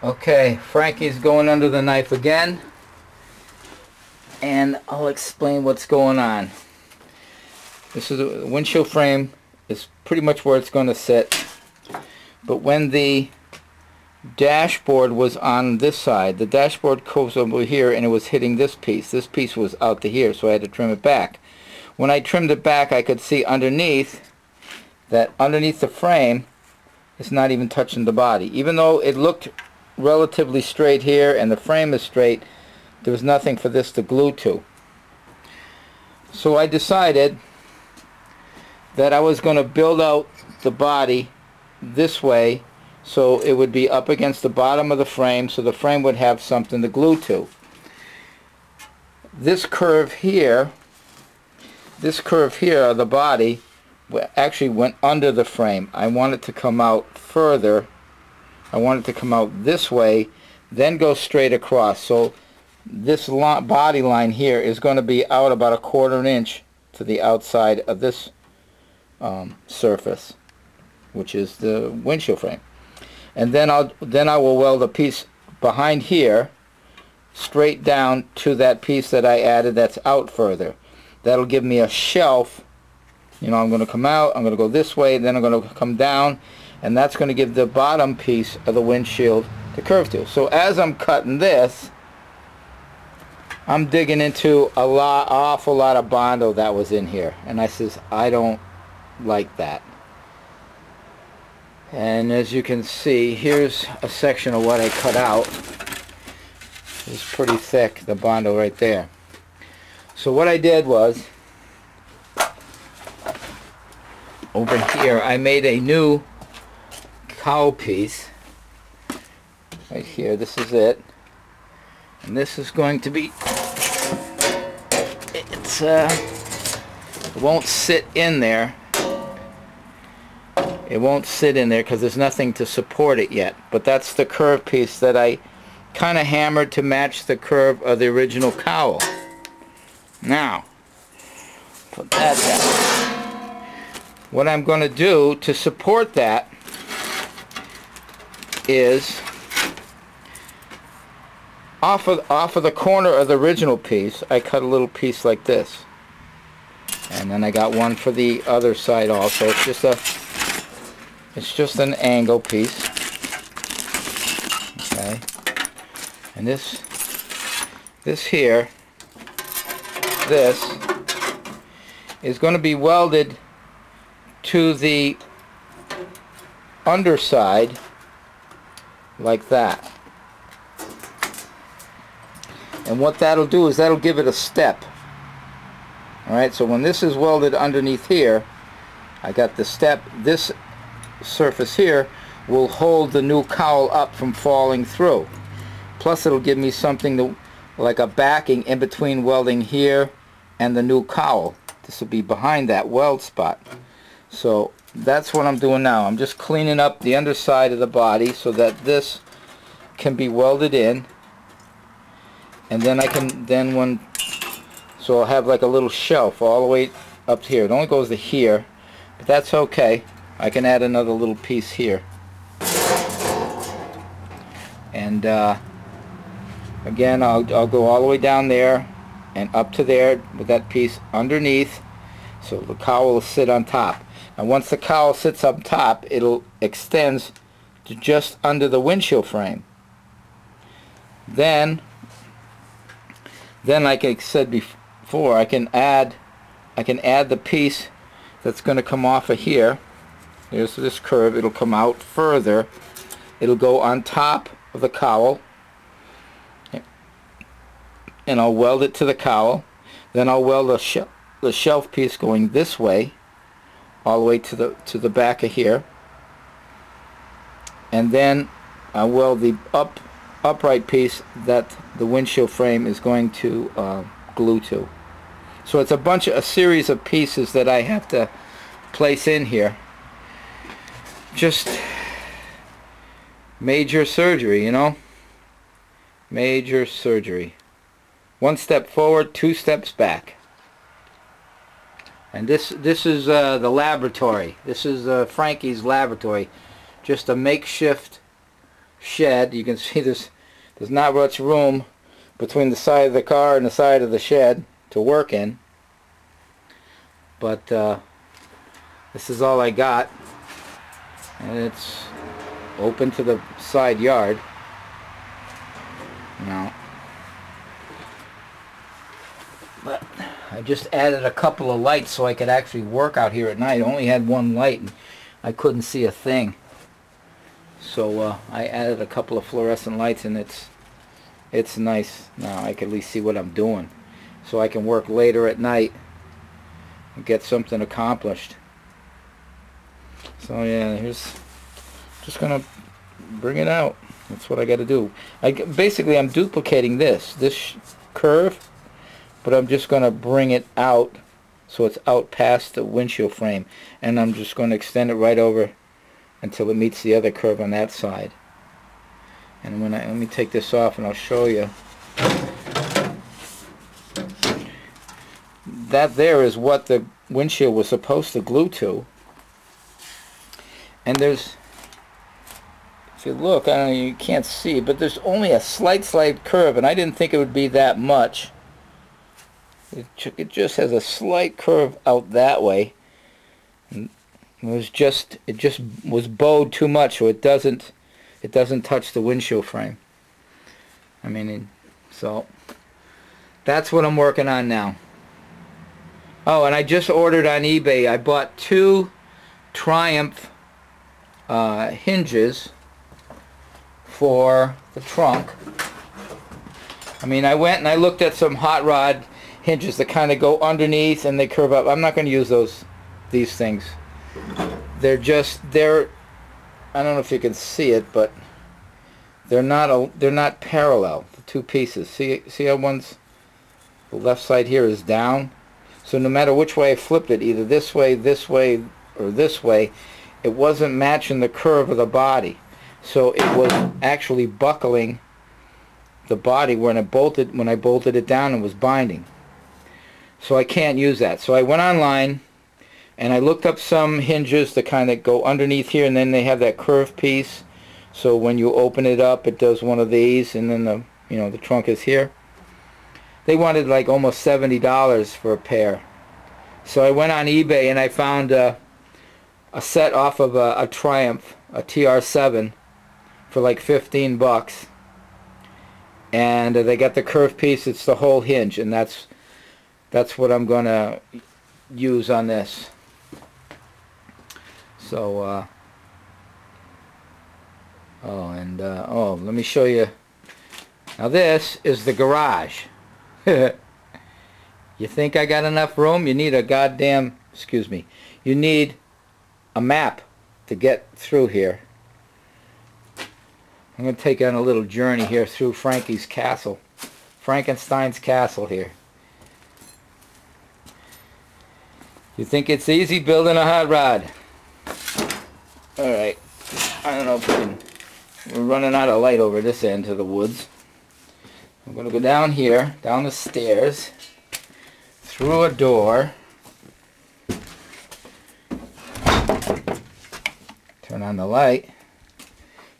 Okay, Frankie's going under the knife again, and I'll explain what's going on. This is the windshield frame is pretty much where it's going to sit, but when the dashboard was on this side, the dashboard goes over here and it was hitting this piece. This piece was out to here, so I had to trim it back. When I trimmed it back, I could see underneath that underneath the frame it's not even touching the body. Even though it looked relatively straight here and the frame is straight, there was nothing for this to glue to. So I decided that I was going to build out the body this way so it would be up against the bottom of the frame, so the frame would have something to glue to. This curve here of the body actually went under the frame. I want it to come out further. I want it to come out this way, then go straight across. So this body line here is going to be out about 1/4 inch to the outside of this surface, which is the windshield frame. And then I will weld a piece behind here straight down to that piece that I added that's out further. That'll give me a shelf. You know, I'm going to come out, I'm going to go this way, then I'm going to come down, and that's going to give the bottom piece of the windshield the curve to. So as I'm cutting this, I'm digging into awful lot of Bondo that was in here, and I says, I don't like that. And as you can see, here's a section of what I cut out. It's pretty thick, the Bondo right there. So what I did was, over here I made a new cowl piece right here. This is it, and this is going to be, it won't sit in there. It won't sit in there because there's nothing to support it yet, but that's the curve piece that I kind of hammered to match the curve of the original cowl. Now put that down. What I'm going to do to support that is off of the corner of the original piece, I cut a little piece like this, and then I got one for the other side also. It's just an angle piece, okay. And this here, this is going to be welded to the underside like that. And what that'll do is that'll give it a step. Alright, so when this is welded underneath here, I got the step. This surface here will hold the new cowl up from falling through. Plus it'll give me something like a backing in between welding here and the new cowl. This will be behind that weld spot. So that's what I'm doing now. I'm just cleaning up the underside of the body so that this can be welded in, and then so I'll have like a little shelf all the way up here. It only goes to here, but that's okay. I can add another little piece here, and again I'll go all the way down there and up to there with that piece underneath, so the cowl will sit on top. And once the cowl sits up top, it'll extends to just under the windshield frame. Then like I said before, I can add the piece that's going to come off of here. Here's this curve. It'll come out further. It'll go on top of the cowl, and I'll weld it to the cowl. Then I'll weld the shelf piece going this way, all the way to the back of here, and then I'll weld the upright piece that the windshield frame is going to glue to. So it's a series of pieces that I have to place in here. Just major surgery, you know, major surgery. One step forward, 2 steps back. And this is the laboratory. This is Frankie's laboratory. Just a makeshift shed. You can see there's not much room between the side of the car and the side of the shed to work in. But this is all I got, and it's open to the side yard now. But I just added a couple of lights so I could actually work out here at night. I only had one light and I couldn't see a thing. So I added a couple of fluorescent lights, and it's nice. Now I can at least see what I'm doing, so I can work later at night and get something accomplished. So yeah, here's just gonna bring it out. That's what I got to do. Basically I'm duplicating this curve, but I'm just gonna bring it out so it's out past the windshield frame, and I'm just going to extend it right over until it meets the other curve on that side. And let me take this off and I'll show you. That there is what the windshield was supposed to glue to. And there's, if you look, I don't know, you can't see, but there's only a slight curve, and I didn't think it would be that much. It just has a slight curve out that way. And it just was bowed too much, so it doesn't touch the windshield frame. I mean, so that's what I'm working on now. Oh, and I just ordered on eBay. I bought 2 Triumph hinges for the trunk. I mean, I went and I looked at some hot rod hinges that kind of go underneath and they curve up. I'm not going to use these things. They're I don't know if you can see it, but they're not parallel, the 2 pieces. See how the left side here is down? So no matter which way I flipped it, either this way, or this way, it wasn't matching the curve of the body. So it was actually buckling the body when I bolted it down and was binding. So I can't use that. So I went online and I looked up some hinges that kind of go underneath here, and then they have that curved piece. So when you open it up, it does one of these, and then the trunk is here. They wanted like almost $70 for a pair. So I went on eBay and I found a set off of a Triumph, a TR7, for like 15 bucks. And they got the curved piece. It's the whole hinge, and that's what I'm gonna use on this. So let me show you. Now this is the garage. You think I got enough room? You need a goddamn, you need a map to get through here. I'm going to take you on a little journey here through Frankie's castle. Frankenstein's castle here. You think it's easy building a hot rod? Alright. I don't know if we're running out of light over this end of the woods. I'm going to go down here, down the stairs, through a door, turn on the light,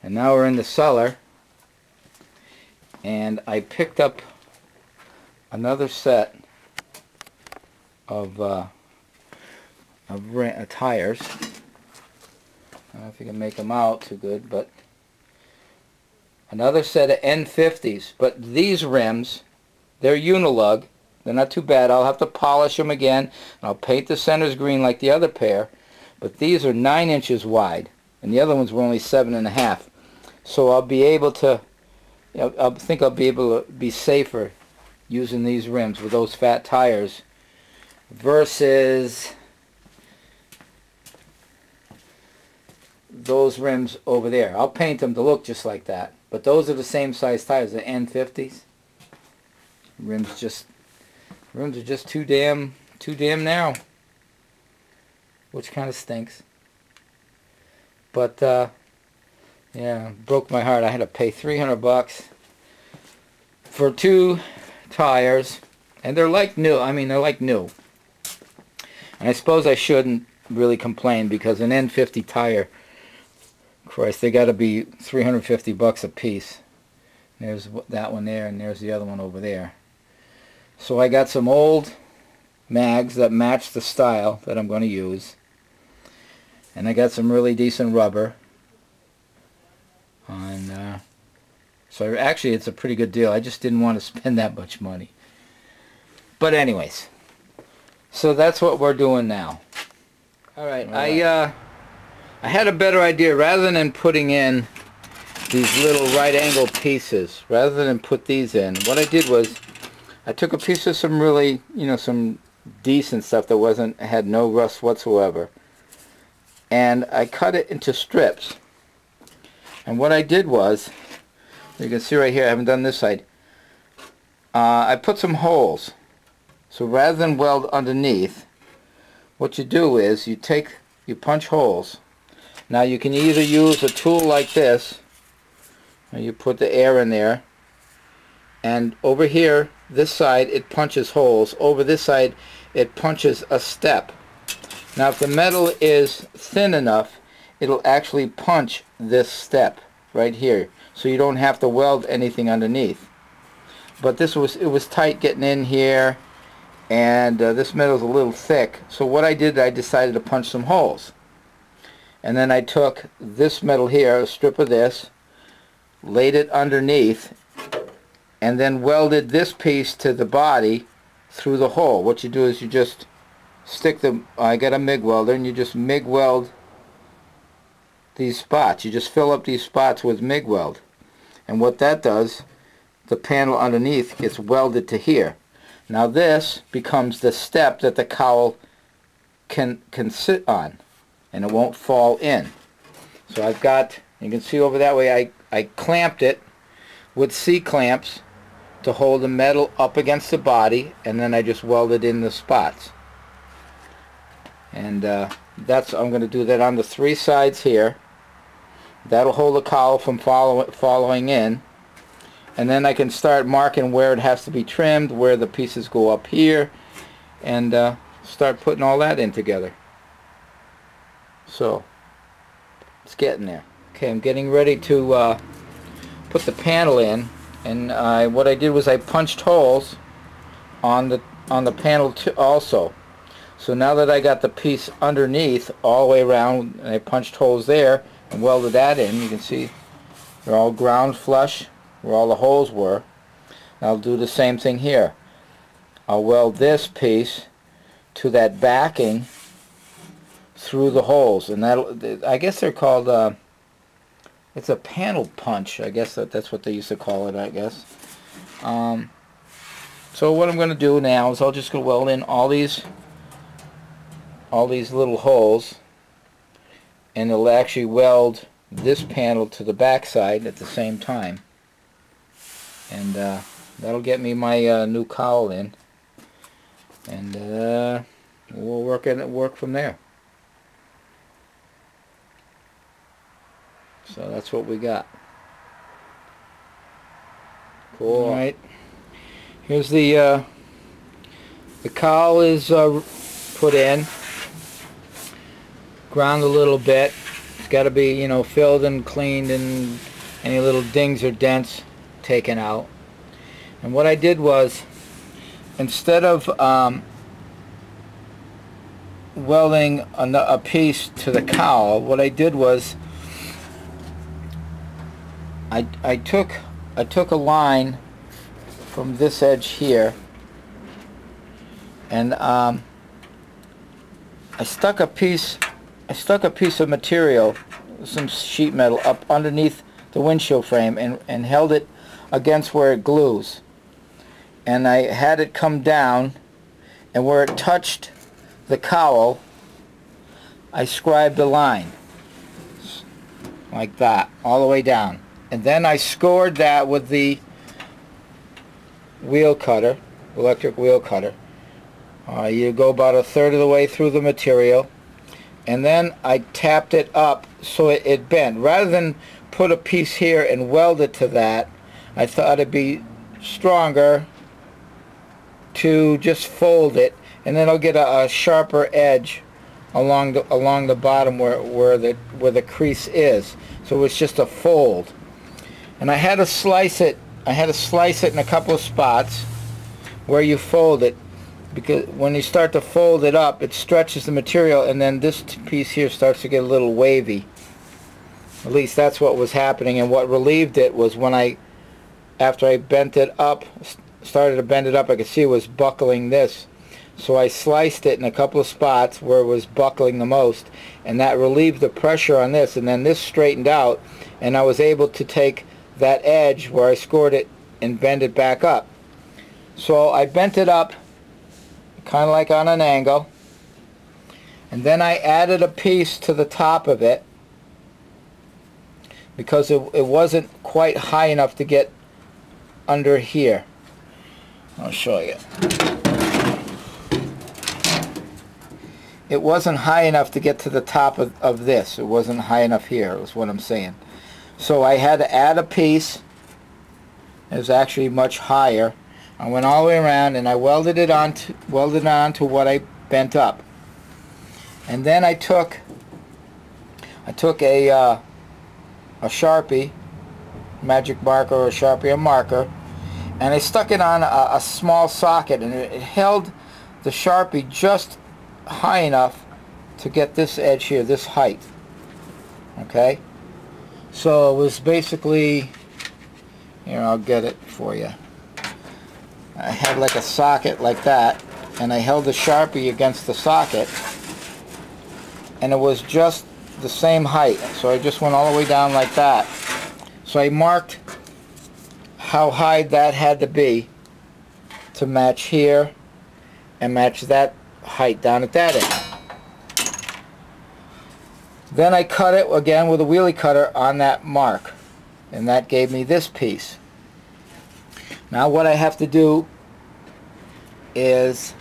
and now we're in the cellar, and I picked up another set of tires. I don't know if you can make them out too good, but another set of N50s. But these rims, they're Unilug. They're not too bad. I'll have to polish them again, and I'll paint the centers green like the other pair. But these are 9 inches wide, and the other ones were only 7.5. So I'll be able to, I think I'll be able to be safer using these rims with those fat tires versus those rims over there. I'll paint them to look just like that, but those are the same size tires, the N50s. Rims are just too damn narrow, which kind of stinks. But yeah, broke my heart. I had to pay 300 bucks for 2 tires, and they're like new. I mean, they're like new. And I suppose I shouldn't really complain, because an N50 tire Christ, they got to be 350 bucks a piece. There's that one there, and there's the other one over there. So I got some old mags that match the style that I'm going to use, and I got some really decent rubber. So actually it's a pretty good deal. I just didn't want to spend that much money. But anyways, so that's what we're doing now. Alright, I had a better idea. Rather than putting in these little right angle pieces, rather than put these in, what I did was I took a piece of some really, some decent stuff that had no rust whatsoever, and I cut it into strips. And what I did was, you can see right here, I haven't done this side, I put some holes. So rather than weld underneath, what you do is you punch holes. Now you can either use a tool like this, and you put the air in there, and over here, this side, it punches holes. Over this side, it punches a step. Now if the metal is thin enough, it'll actually punch this step right here, so you don't have to weld anything underneath. But it was tight getting in here, and this metal's a little thick. So what I did, I decided to punch some holes. And then I took this metal here, a strip of this, laid it underneath, and then welded this piece to the body through the hole. What you do is you just stick I got a MIG welder, and you just MIG weld these spots. You just fill up these spots with MIG weld. And what that does, the panel underneath gets welded to here. Now this becomes the step that the cowl can sit on, and it won't fall in. So I've got, you can see over that way, I clamped it with C-clamps to hold the metal up against the body, and then I just welded in the spots. And I'm going to do that on the 3 sides here. That'll hold the cowl from following in. And then I can start marking where it has to be trimmed, where the pieces go up here, and start putting all that in together. So it's getting there. Okay, I'm getting ready to put the panel in, and what I did was I punched holes on the panel also. So now that I got the piece underneath all the way around, and I punched holes there and welded that in, you can see they're all ground flush where all the holes were. I'll do the same thing here. I'll weld this piece to that backing through the holes, and I guess they're called it's a panel punch. I guess that's what they used to call it, I guess. So what I'm going to do now is I'll just go weld in all these little holes, and it'll actually weld this panel to the back side at the same time, and that'll get me my new cowl in, and we'll work from there. So that's what we got. Cool. All right. Here's the cowl is put in, ground a little bit. It's got to be, filled and cleaned, and any little dings or dents taken out. And what I did was, instead of welding a piece to the cowl, what I did was I took a line from this edge here, and I stuck a piece of material, some sheet metal, up underneath the windshield frame, and held it against where it glues. And I had it come down, and where it touched the cowl, I scribed a line like that all the way down. And then I scored that with the wheel cutter, electric wheel cutter. You go about 1/3 of the way through the material, and then I tapped it up so it bent. Rather than put a piece here and weld it to that, I thought it'd be stronger to just fold it, and then I'll get a sharper edge along the bottom where the crease is. So it's just a fold. And I had to slice it. I had to slice it in a couple of spots where you fold it, because when you start to fold it up, it stretches the material, and then this piece here starts to get a little wavy. At least that's what was happening, and what relieved it was when after I bent it up, started to bend it up, I could see it was buckling this. So I sliced it in a couple of spots where it was buckling the most, and that relieved the pressure on this, and then this straightened out, and I was able to take that edge where I scored it and bend it back up. So I bent it up kind of like on an angle, and then I added a piece to the top of it because it wasn't quite high enough to get under here. I'll show you. It wasn't high enough to get to the top of this. It wasn't high enough here, is what I'm saying. So I had to add a piece. It was actually much higher. I went all the way around and I welded it on to what I bent up. And then I took a Sharpie, magic marker or Sharpie or marker, and I stuck it on a small socket, and it held the Sharpie just high enough to get this edge here, this height. Okay? So it was basically, here, I'll get it for you. I had like a socket like that, and I held the Sharpie against the socket, and it was just the same height. So I just went all the way down like that. So I marked how high that had to be to match here and match that height down at that end. Then I cut it again with a wheelie cutter on that mark, and that gave me this piece. Now what I have to do is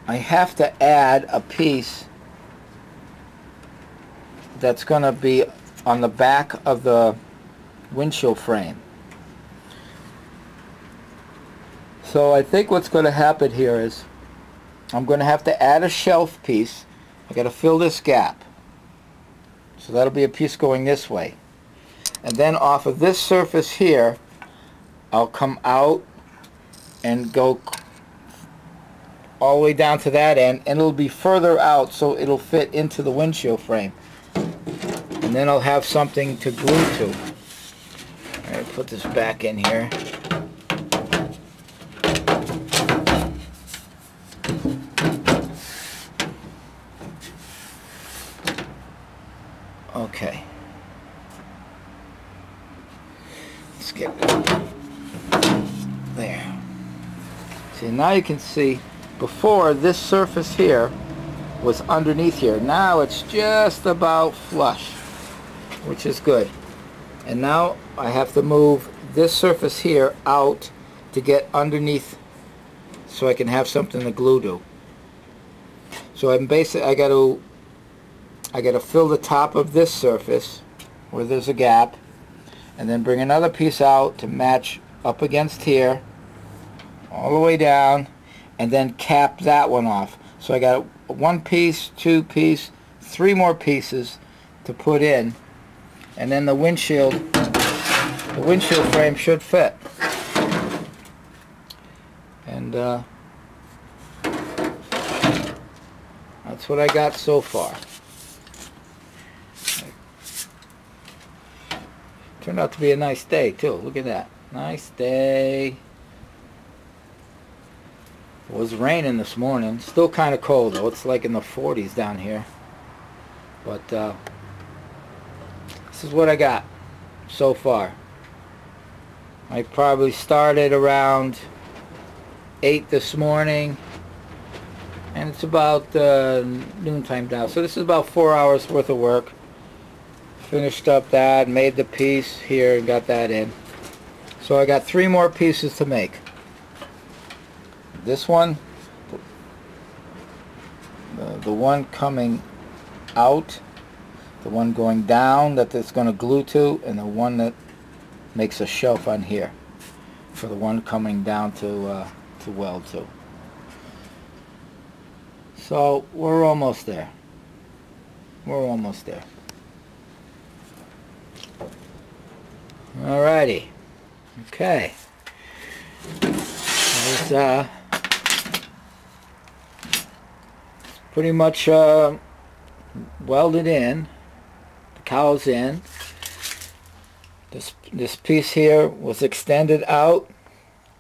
I have to add a piece that's going to be on the back of the windshield frame. So I think what's going to happen here is I'm going to have to add a shelf piece. I got to fill this gap. So that'll be a piece going this way. And then off of this surface here, I'll come out and go all the way down to that end, and it'll be further out so it'll fit into the windshield frame. And then I'll have something to glue to. Alright, put this back in here. Okay. Let's get it. There. See, now you can see, before this surface here was underneath here. Now it's just about flush, which is good. And now I have to move this surface here out to get underneath so I can have something to glue to. So I'm basically, I got to fill the top of this surface where there's a gap, and then bring another piece out to match up against here all the way down, and then cap that one off. So I got one piece, two piece, three more pieces to put in, and then the windshield frame should fit. And that's what I got so far. Turned out to be a nice day too. Look at that. Nice day. It was raining this morning. Still kind of cold though. It's like in the 40s down here. But this is what I got so far. I probably started around 8 this morning, and it's about noontime now. So this is about 4 hours worth of work. Finished up that, made the piece here, and got that in. So I got 3 more pieces to make. This one, the one coming out, the one going down that it's going to glue to, and the one that makes a shelf on here for the one coming down to weld to. So we're almost there. We're almost there. Alrighty. Okay. There's pretty much welded in. The cowl's in. This piece here was extended out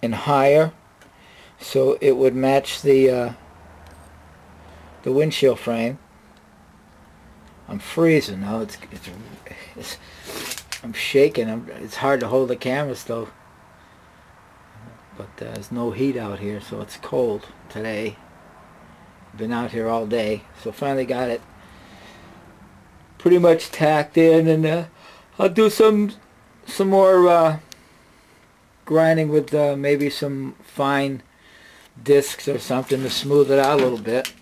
and higher, so it would match the windshield frame. I'm freezing now. It's I'm shaking. It's hard to hold the camera still, but there's no heat out here, so it's cold today. Been out here all day, so finally got it pretty much tacked in, and I'll do some more grinding with maybe some fine discs or something to smooth it out a little bit.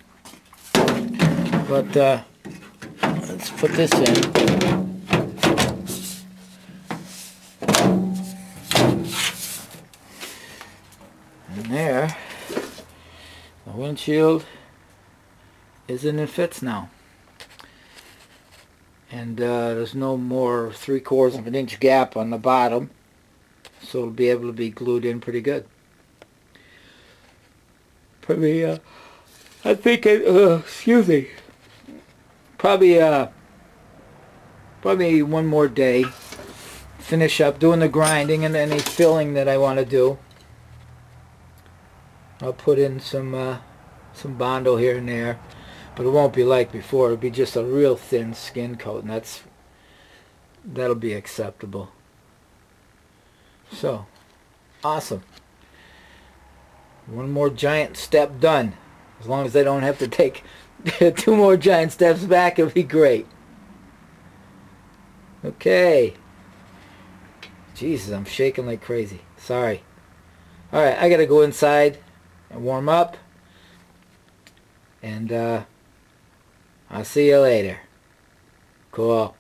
But let's put this in. And there, the windshield is in fits now. And there's no more 3/4 of an inch gap on the bottom, so it'll be able to be glued in pretty good. Probably, I think, excuse me, probably one more day, finish up doing the grinding and any filling that I want to do. I'll put in some Bondo here and there, but it won't be like before. It'll be just a real thin skin coat, and that'll be acceptable. So, awesome. One more giant step done. As long as I don't have to take 2 more giant steps back, it'll be great. Okay. Jesus, I'm shaking like crazy. Sorry. Alright, I gotta go inside and warm up. And I'll see you later. Cool.